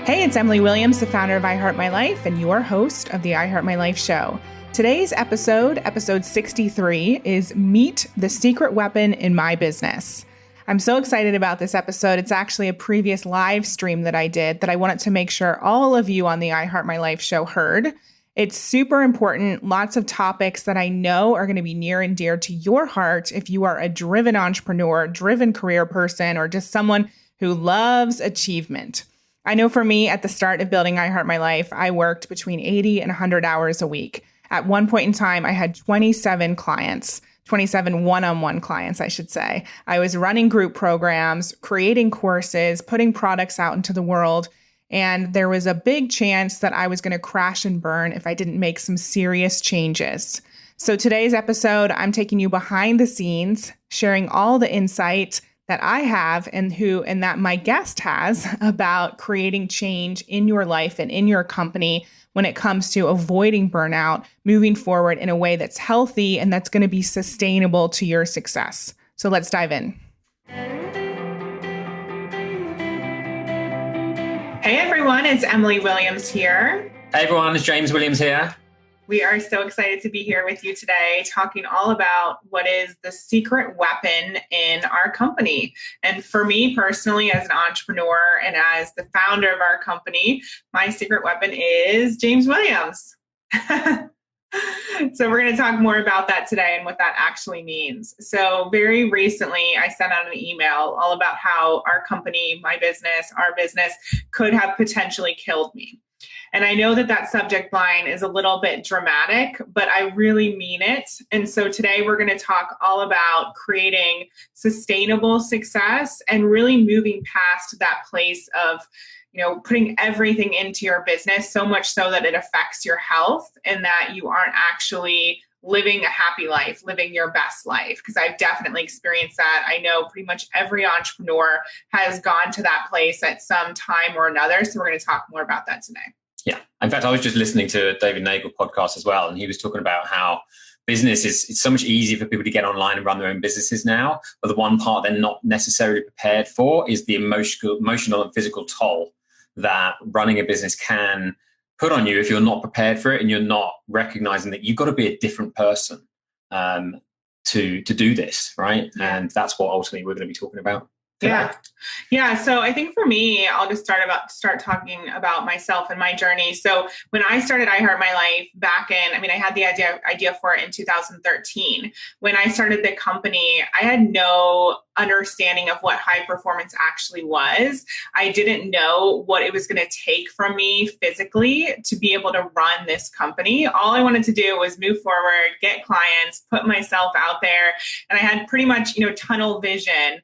Hey, it's Emily Williams, the founder of I Heart My Life and your host of the I Heart My Life show. Today's episode 63, is Meet the Secret Weapon in My Business. I'm so excited about this episode. It's actually a previous live stream that I did that I wanted to make sure all of you on the I Heart My Life show heard. It's super important, lots of topics that I know are going to be near and dear to your heart if you are a driven entrepreneur, driven career person, or just someone who loves achievement. I know for me, at the start of building I Heart My Life, I worked between 80 and 100 hours a week. At one point in time, I had 27 clients, 27 one-on-one clients, I should say. I was running group programs, creating courses, putting products out into the world, and there was a big chance that I was going to crash and burn if I didn't make some serious changes. So today's episode, I'm taking you behind the scenes, sharing all the insight that I have and that my guest has about creating change in your life and in your company when it comes to avoiding burnout, moving forward in a way that's healthy and that's going to be sustainable to your success. So let's dive in. Hey everyone, it's Emily Williams here. Hey everyone, it's James Williams here. We are so excited to be here with you today, talking all about what is the secret weapon in our company. And for me personally, as an entrepreneur and as the founder of our company, my secret weapon is James Williams. So we're going to talk more about that today and what that actually means. So very recently, I sent out an email all about how our company, my business, our business could have potentially killed me. And I know that that subject line is a little bit dramatic, but I really mean it. And so today we're going to talk all about creating sustainable success and really moving past that place of, putting everything into your business so much so that it affects your health and that you aren't actually living a happy life, living your best life. Because I've definitely experienced that. I know pretty much every entrepreneur has gone to that place at some time or another. So we're going to talk more about that today. Yeah. In fact, I was just listening to a David Nagel podcast as well, and he was talking about how business it's so much easier for people to get online and run their own businesses now. But the one part they're not necessarily prepared for is the emotional and physical toll that running a business can put on you if you're not prepared for it and you're not recognizing that you've got to be a different person to do this, right? Yeah. And that's what ultimately we're going to be talking about today. Yeah. So I think for me, I'll just start talking about myself and my journey. So when I started I Heart My Life back in, I had the idea for it in 2013. When I started the company, I had no understanding of what high performance actually was. I didn't know what it was going to take from me physically to be able to run this company. All I wanted to do was move forward, get clients, put myself out there. And I had pretty much, tunnel vision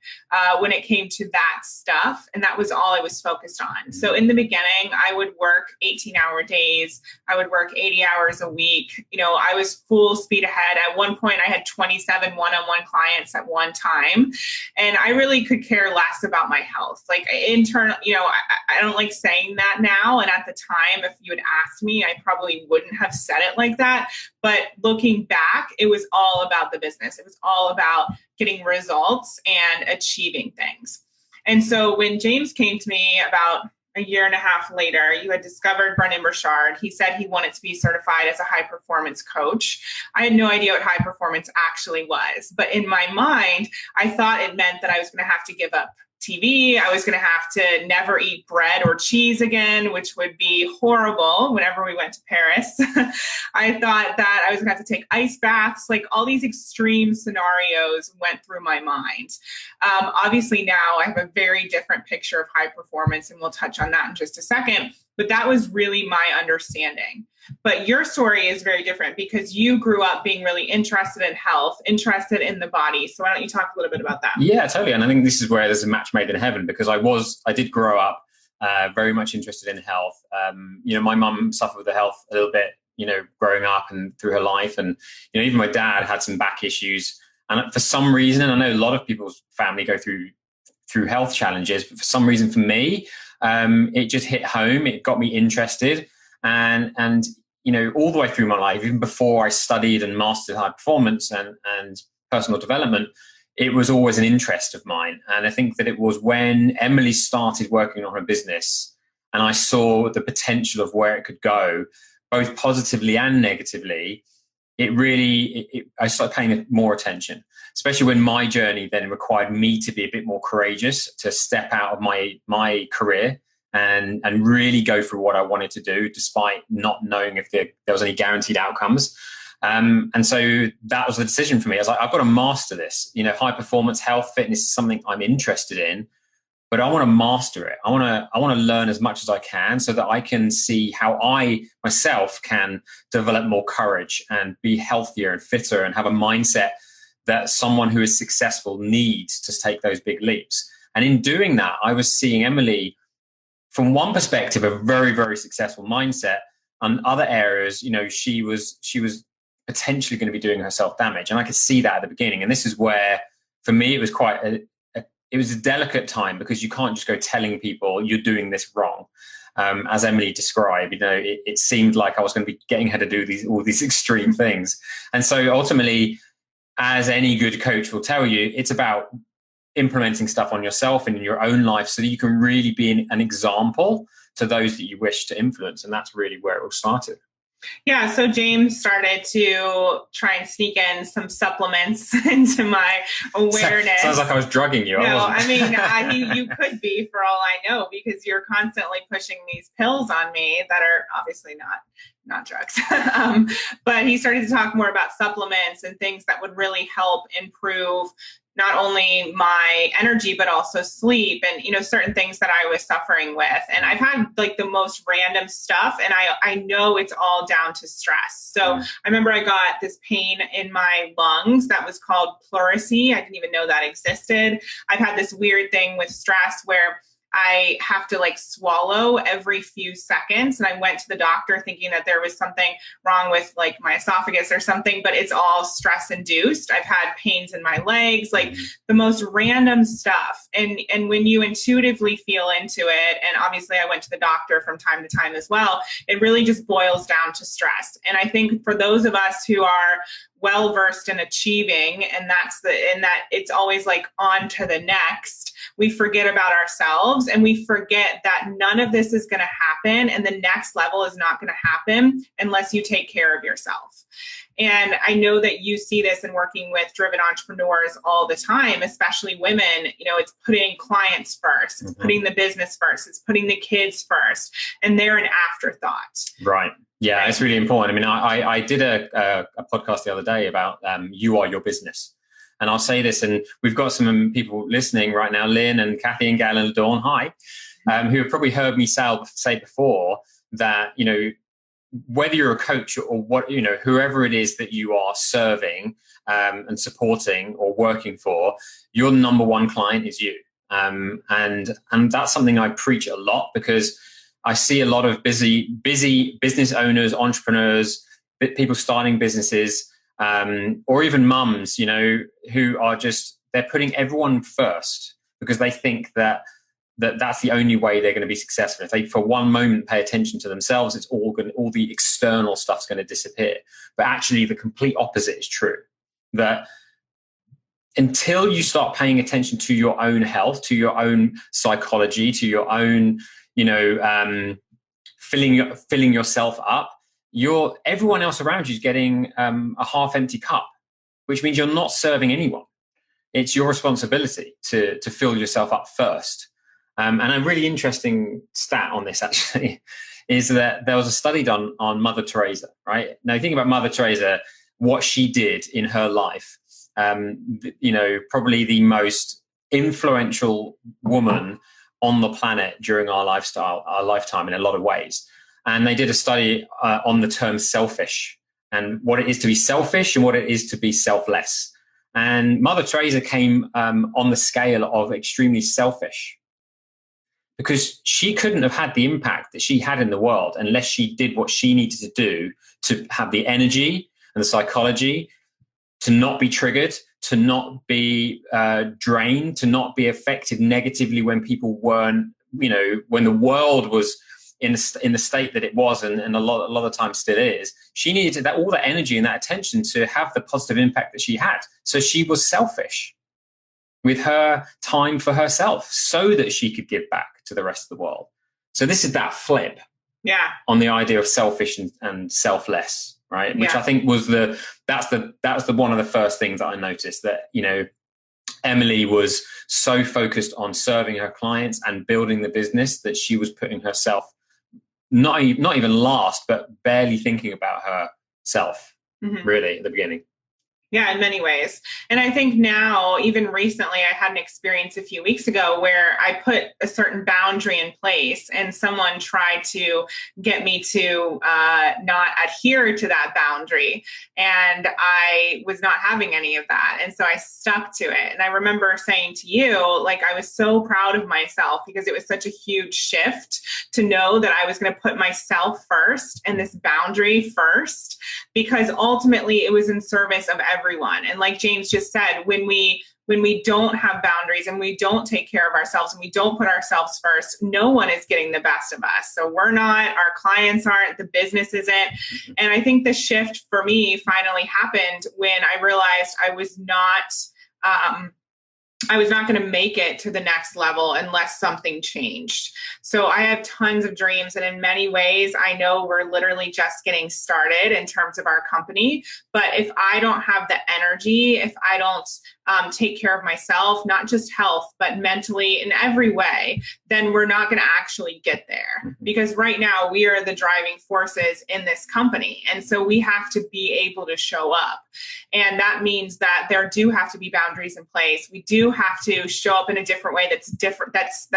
when it came to that stuff. And that was all I was focused on. So in the beginning, I would work 18-hour days. I would work 80 hours a week. I was full speed ahead. At one point, I had 27 one-on-one clients at one time. And I really could care less about my health. Like internal, I don't like saying that now. And at the time, if you had asked me, I probably wouldn't have said it like that. But looking back, it was all about the business. It was all about getting results and achieving things. And so when James came to me about a year and a half later, you had discovered Brendon Burchard. He said he wanted to be certified as a high performance coach. I had no idea what high performance actually was. But in my mind, I thought it meant that I was going to have to give up TV. I was going to have to never eat bread or cheese again, which would be horrible whenever we went to Paris. I thought that I was going to have to take ice baths, like all these extreme scenarios went through my mind. Obviously now I have a very different picture of high performance, and we'll touch on that in just a second. But that was really my understanding. But your story is very different because you grew up being really interested in health, interested in the body. So why don't you talk a little bit about that? Yeah, totally. And I think this is where there's a match made in heaven, because I did grow up very much interested in health. My mum suffered with the health a little bit, growing up and through her life. And, even my dad had some back issues. And for some reason, and I know a lot of people's family go through health challenges, but for some reason for me, it just hit home. It got me interested. And all the way through my life, even before I studied and mastered high performance and personal development, it was always an interest of mine. And I think that it was when Emily started working on her business and I saw the potential of where it could go, both positively and negatively, I started paying more attention, especially when my journey then required me to be a bit more courageous, to step out of my career and really go for what I wanted to do, despite not knowing if there was any guaranteed outcomes. And so that was the decision for me. I was like, I've got to master this. High performance, health, fitness is something I'm interested in, but I want to master it. I want to learn as much as I can so that I can see how I myself can develop more courage and be healthier and fitter and have a mindset that someone who is successful needs to take those big leaps. And in doing that, I was seeing Emily from one perspective, a very, very successful mindset. On other areas, she was potentially going to be doing herself damage. And I could see that at the beginning. And this is where, for me, it was it was a delicate time, because you can't just go telling people you're doing this wrong. As Emily described, it seemed like I was going to be getting her to do all these extreme things. And so ultimately, as any good coach will tell you, it's about implementing stuff on yourself and in your own life so that you can really be an example to those that you wish to influence. And that's really where it all started. Yeah, so James started to try and sneak in some supplements into my awareness. Sounds like I was drugging you. No, I mean, you could be, for all I know, because you're constantly pushing these pills on me that are obviously not drugs. But he started to talk more about supplements and things that would really help improve not only my energy, but also sleep and, certain things that I was suffering with. And I've had like the most random stuff, and I know it's all down to stress. So I remember I got this pain in my lungs that was called pleurisy. I didn't even know that existed. I've had this weird thing with stress where I have to swallow every few seconds. And I went to the doctor thinking that there was something wrong with my esophagus or something, but it's all stress induced. I've had pains in my legs, the most random stuff. And when you intuitively feel into it, and obviously I went to the doctor from time to time as well, it really just boils down to stress. And I think for those of us who are well-versed in achieving, and that it's always on to the next, we forget about ourselves, and we forget that none of this is going to happen, and the next level is not going to happen unless you take care of yourself. And I know that you see this in working with driven entrepreneurs all the time, especially women. It's putting clients first, it's putting the business first, it's putting the kids first, and they're an afterthought. Right. Yeah, right. It's really important. I mean, I did a podcast the other day about you are your business. And I'll say this, and we've got some people listening right now, Lynn and Kathy and Gal and Dawn, hi, who have probably heard me say before that, whether you're a coach or what, whoever it is that you are serving and supporting or working for, your number one client is you. And that's something I preach a lot, because I see a lot of busy business owners, entrepreneurs, people starting businesses, or even mums, who are they're putting everyone first because they think that's the only way they're going to be successful. If they, for one moment, pay attention to themselves, it's all the external stuff's going to disappear. But actually, the complete opposite is true. That until you start paying attention to your own health, to your own psychology, to your own, filling yourself up, everyone else around you is getting a half-empty cup, which means you're not serving anyone. It's your responsibility to fill yourself up first. And a really interesting stat on this actually is that there was a study done on Mother Teresa, right? Now, think about Mother Teresa, what she did in her life. Probably the most influential woman on the planet during our lifetime in a lot of ways. And they did a study on the term selfish and what it is to be selfish and what it is to be selfless. And Mother Teresa came on the scale of extremely selfish, because she couldn't have had the impact that she had in the world unless she did what she needed to do to have the energy and the psychology to not be triggered, to not be drained, to not be affected negatively when people weren't, when the world was in the state that it was, and a lot of times still is. She needed all that energy and that attention to have the positive impact that she had. So she was selfish with her time for herself so that she could give back to the rest of the world. So this is that flip on the idea of selfish and selfless, right? Which I think was that's the one of the first things that I noticed, that, you know, Emily was so focused on serving her clients and building the business that she was putting herself not even last, but barely thinking about herself, really, at the beginning. Yeah, in many ways. And I think now, even recently, I had an experience a few weeks ago where I put a certain boundary in place and someone tried to get me to not adhere to that boundary. And I was not having any of that. And so I stuck to it. And I remember saying to you, like, I was so proud of myself because it was such a huge shift to know that I was going to put myself first and this boundary first, because ultimately it was in service of everyone. And like James just said, when we don't have boundaries and we don't take care of ourselves and we don't put ourselves first, no one is getting the best of us. So we're not, our clients aren't, the business isn't. And I think the shift for me finally happened when I realized I was not going to make it to the next level unless something changed. So I have tons of dreams. And in many ways, I know we're literally just getting started in terms of our company. But if I don't have the energy, if I don't take care of myself, not just health, but mentally in every way, then we're not going to actually get there. Because right now we are the driving forces in this company. And so we have to be able to show up. And that means that there do have to be boundaries in place. We do have to show up in a different way that's different, that's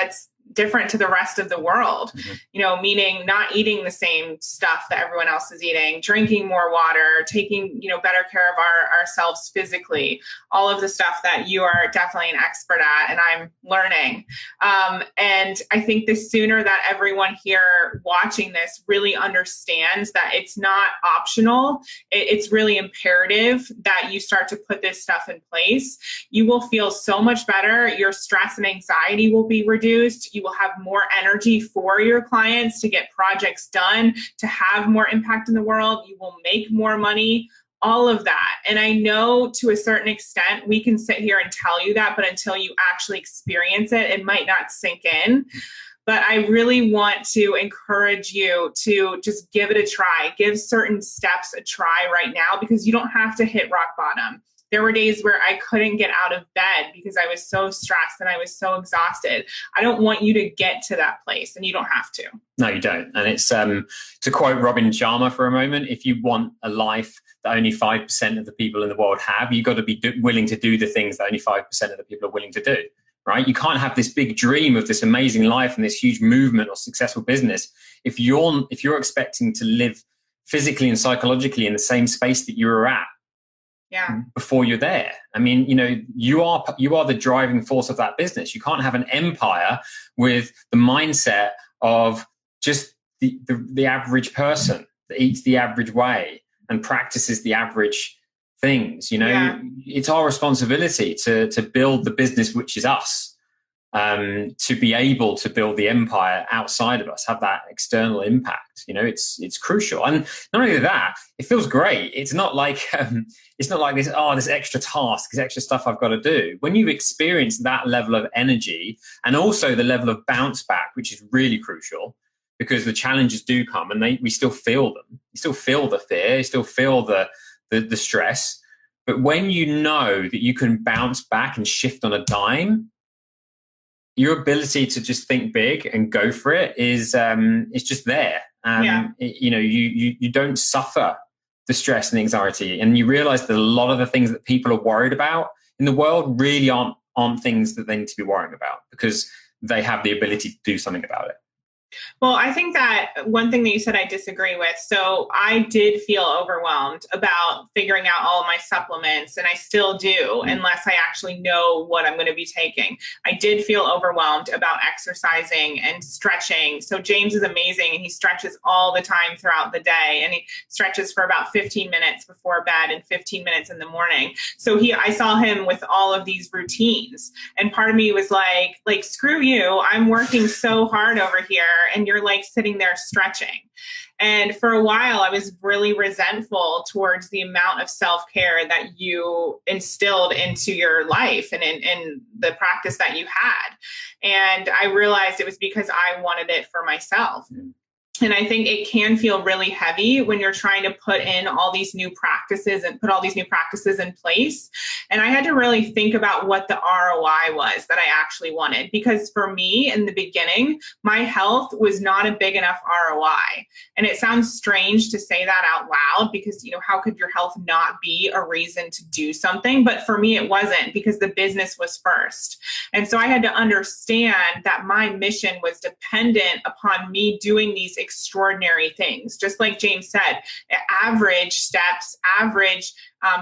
different to the rest of the world, you know, meaning not eating the same stuff that everyone else is eating, drinking more water, taking, you know, better care of ourselves physically, all of the stuff that you are definitely an expert at and I'm learning. And I think the sooner that everyone here watching this really understands that it's not optional, it's really imperative that you start to put this stuff in place, you will feel so much better. Your stress and anxiety will be reduced. You will have more energy for your clients to get projects done, to have more impact in the world. You will make more money, all of that. And I know to a certain extent, we can sit here and tell you that, but until you actually experience it, it might not sink in. But I really want to encourage you to just give it a try, give certain steps a try right now, because you don't have to hit rock bottom. There were days where I couldn't get out of bed because I was so stressed and I was so exhausted. I don't want you to get to that place, and you don't have to. No, you don't. And it's to quote Robin Sharma for a moment, if you want a life that only 5% of the people in the world have, you've got to be willing to do the things that only 5% of the people are willing to do, right? You can't have this big dream of this amazing life and this huge movement or successful business if you're expecting to live physically and psychologically in the same space that you were at before you're there. I mean, you know, you are the driving force of that business. You can't have an empire with the mindset of just the average person that eats the average way and practices the average things. You know, it's our responsibility to build the business, which is us, to be able to build the empire outside of us, have that external impact. You know, it's crucial. And not only that, it feels great. It's not like this extra task, this extra stuff I've got to do. When you experience that level of energy and also the level of bounce back, which is really crucial, because the challenges do come and we still feel them. You still feel the fear, you still feel the stress. But when you know that you can bounce back and shift on a dime, your ability to just think big and go for it is just there. You don't suffer the stress and anxiety, and you realize that a lot of the things that people are worried about in the world really aren't things that they need to be worrying about, because they have the ability to do something about it. Well, I think that one thing that you said I disagree with. So I did feel overwhelmed about figuring out all of my supplements, and I still do, unless I actually know what I'm going to be taking. I did feel overwhelmed about exercising and stretching. So James is amazing, and he stretches all the time throughout the day, and he stretches for about 15 minutes before bed and 15 minutes in the morning. So I saw him with all of these routines, and part of me was like, screw you. I'm working so hard over here. and you're like sitting there stretching. And for a while, I was really resentful towards the amount of self-care that you instilled into your life and in the practice that you had. And I realized it was because I wanted it for myself. And I think it can feel really heavy when you're trying to put in all these new practices and put all these new practices in place. And I had to really think about what the ROI was that I actually wanted. Because for me in the beginning, my health was not a big enough ROI. And it sounds strange to say that out loud because, you know, how could your health not be a reason to do something? But for me, it wasn't, because the business was first. And so I had to understand that my mission was dependent upon me doing these extraordinary things. Just like James said, average steps, average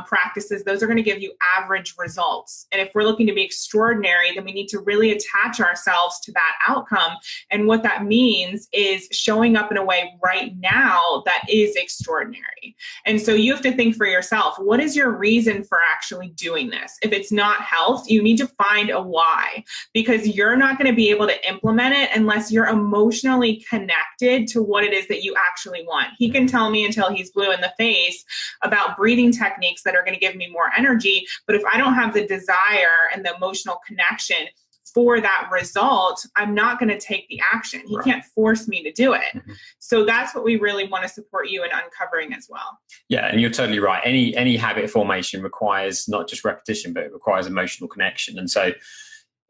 practices, those are going to give you average results. And if we're looking to be extraordinary, then we need to really attach ourselves to that outcome. And what that means is showing up in a way right now that is extraordinary. And so you have to think for yourself, what is your reason for actually doing this? If it's not health, you need to find a why, because you're not going to be able to implement it unless you're emotionally connected to what it is that you actually want. He can tell me until he's blue in the face about breathing techniques that are going to give me more energy. But if I don't have the desire and the emotional connection for that result, I'm not going to take the action. He can't force me to do it. So that's what we really want to support you in uncovering as well. Yeah, and you're totally right. Any habit formation requires not just repetition, but it requires emotional connection. And so,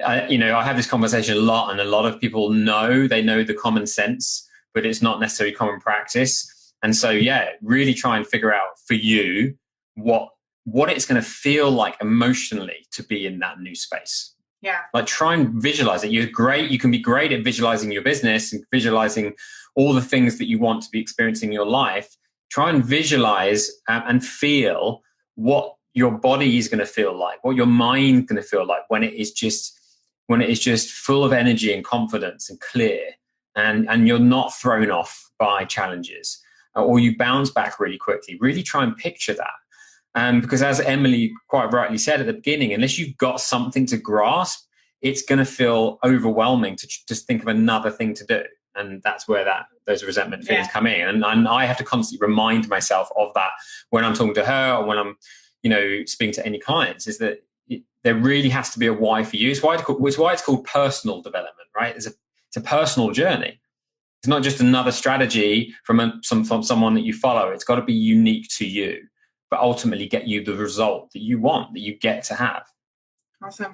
I have this conversation a lot, and a lot of people know the common sense, but it's not necessarily common practice. And so, really try and figure out for you what it's going to feel like emotionally to be in that new space. Yeah. Like, try and visualize it. You're great. You can be great at visualizing your business and visualizing all the things that you want to be experiencing in your life. Try and visualize and feel what your body is going to feel like, what your mind is going to feel like when it is just full of energy and confidence and clear, and you're not thrown off by challenges, or you bounce back really quickly. Really try and picture that. Because as Emily quite rightly said at the beginning, unless you've got something to grasp, it's going to feel overwhelming to just think of another thing to do. And that's where those resentment feelings come in. And I have to constantly remind myself of that when I'm talking to her or when I'm, speaking to any clients, is that there really has to be a why for you. It's why it's called personal development, right? It's a personal journey. It's not just another strategy from someone that you follow. It's got to be unique to you, but ultimately get you the result that you want, that you get to have. Awesome.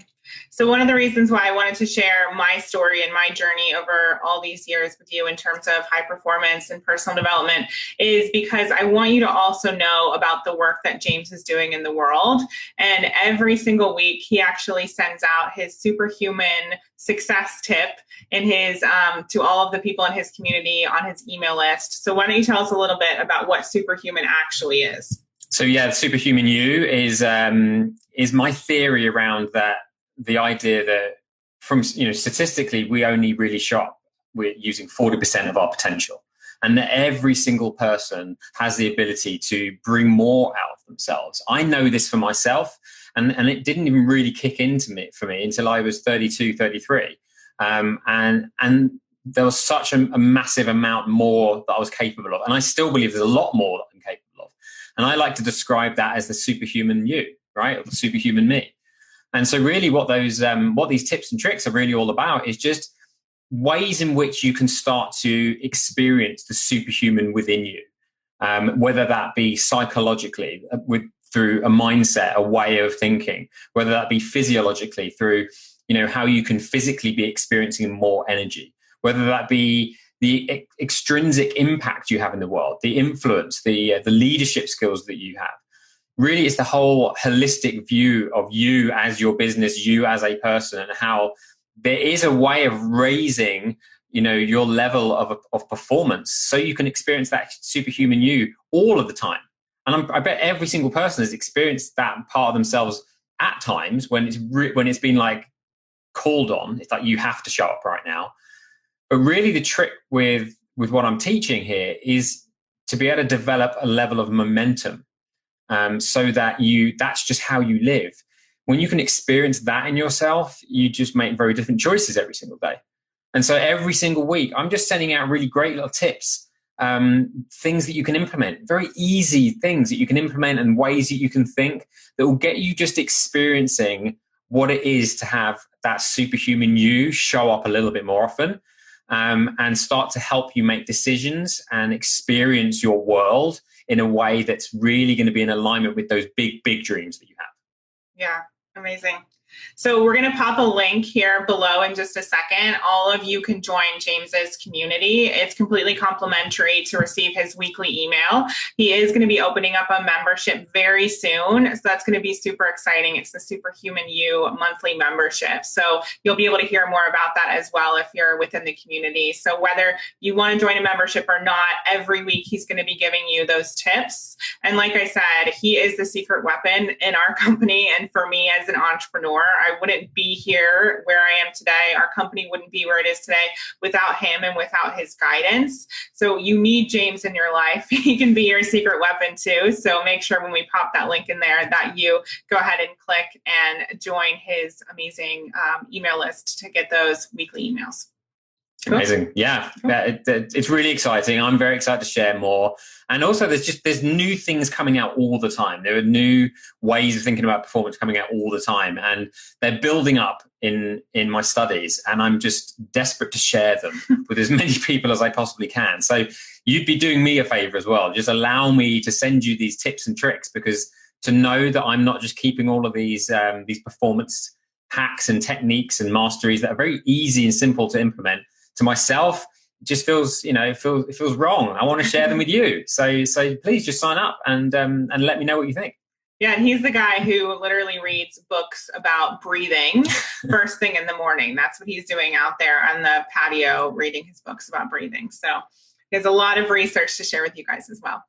So one of the reasons why I wanted to share my story and my journey over all these years with you in terms of high performance and personal development is because I want you to also know about the work that James is doing in the world. And every single week, he actually sends out his superhuman success tip in his to all of the people in his community on his email list. So why don't you tell us a little bit about what Superhuman actually is? So the Superhuman You is my theory around that. The idea that statistically, we only really we're using 40% of our potential, and that every single person has the ability to bring more out of themselves. I know this for myself, and it didn't even really kick into for me until I was 32, 33. And there was such a massive amount more that I was capable of. And I still believe there's a lot more that I'm capable of. And I like to describe that as the superhuman you, right? Or the superhuman me. And so really what these tips and tricks are really all about is just ways in which you can start to experience the superhuman within you, whether that be psychologically through a mindset, a way of thinking, whether that be physiologically through how you can physically be experiencing more energy, whether that be the extrinsic impact you have in the world, the influence, the leadership skills that you have. Really, it's the whole holistic view of you as your business, you as a person, and how there is a way of raising, your level of performance so you can experience that superhuman you all of the time. And I bet every single person has experienced that part of themselves at times when it's been like called on. It's like, you have to show up right now. But really the trick with what I'm teaching here is to be able to develop a level of momentum. So that that's just how you live. When you can experience that in yourself, you just make very different choices every single day. And so every single week, I'm just sending out really great little tips, things that you can implement, very easy things that you can implement and ways that you can think that will get you just experiencing what it is to have that superhuman you show up a little bit more often, and start to help you make decisions and experience your world in a way that's really going to be in alignment with those big, big dreams that you have. Yeah, amazing. So we're going to pop a link here below in just a second. All of you can join James's community. It's completely complimentary to receive his weekly email. He is going to be opening up a membership very soon. So that's going to be super exciting. It's the Superhuman You monthly membership. So you'll be able to hear more about that as well if you're within the community. So whether you want to join a membership or not, every week he's going to be giving you those tips. And like I said, he is the secret weapon in our company. And for me as an entrepreneur, I wouldn't be here where I am today. Our company wouldn't be where it is today without him and without his guidance. So you need James in your life. He can be your secret weapon too. So make sure when we pop that link in there that you go ahead and click and join his amazing email list to get those weekly emails. Amazing. Yeah, it's really exciting. I'm very excited to share more. And also there's new things coming out all the time. There are new ways of thinking about performance coming out all the time. And they're building up in my studies. And I'm just desperate to share them with as many people as I possibly can. So you'd be doing me a favor as well. Just allow me to send you these tips and tricks, because to know that I'm not just keeping all of these performance hacks and techniques and masteries that are very easy and simple to implement, to myself, it just feels, it feels wrong. I want to share them with you. So please just sign up and let me know what you think. Yeah, and he's the guy who literally reads books about breathing first thing in the morning. That's what he's doing out there on the patio, reading his books about breathing. So he has a lot of research to share with you guys as well.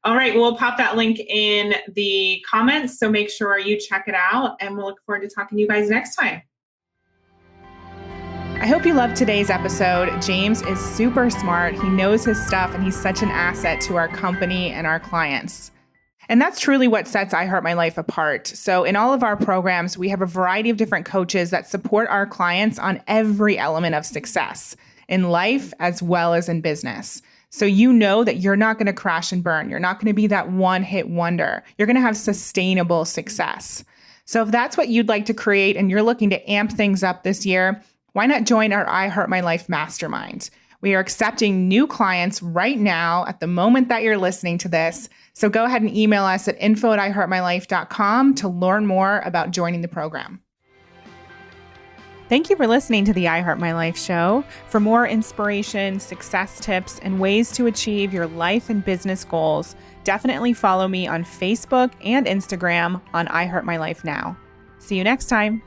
All right, we'll pop that link in the comments. So make sure you check it out, and we'll look forward to talking to you guys next time. I hope you loved today's episode. James is super smart. He knows his stuff, and he's such an asset to our company and our clients. And that's truly what sets I Heart My Life apart. So in all of our programs, we have a variety of different coaches that support our clients on every element of success in life as well as in business. So you know that you're not going to crash and burn. You're not going to be that one-hit wonder. You're going to have sustainable success. So if that's what you'd like to create and you're looking to amp things up this year, why not join our I Heart My Life Mastermind? We are accepting new clients right now at the moment that you're listening to this. So go ahead and email us at info@iheartmylife.com to learn more about joining the program. Thank you for listening to the I Heart My Life show. For more inspiration, success tips, and ways to achieve your life and business goals, definitely follow me on Facebook and Instagram on I Heart My Life Now. See you next time.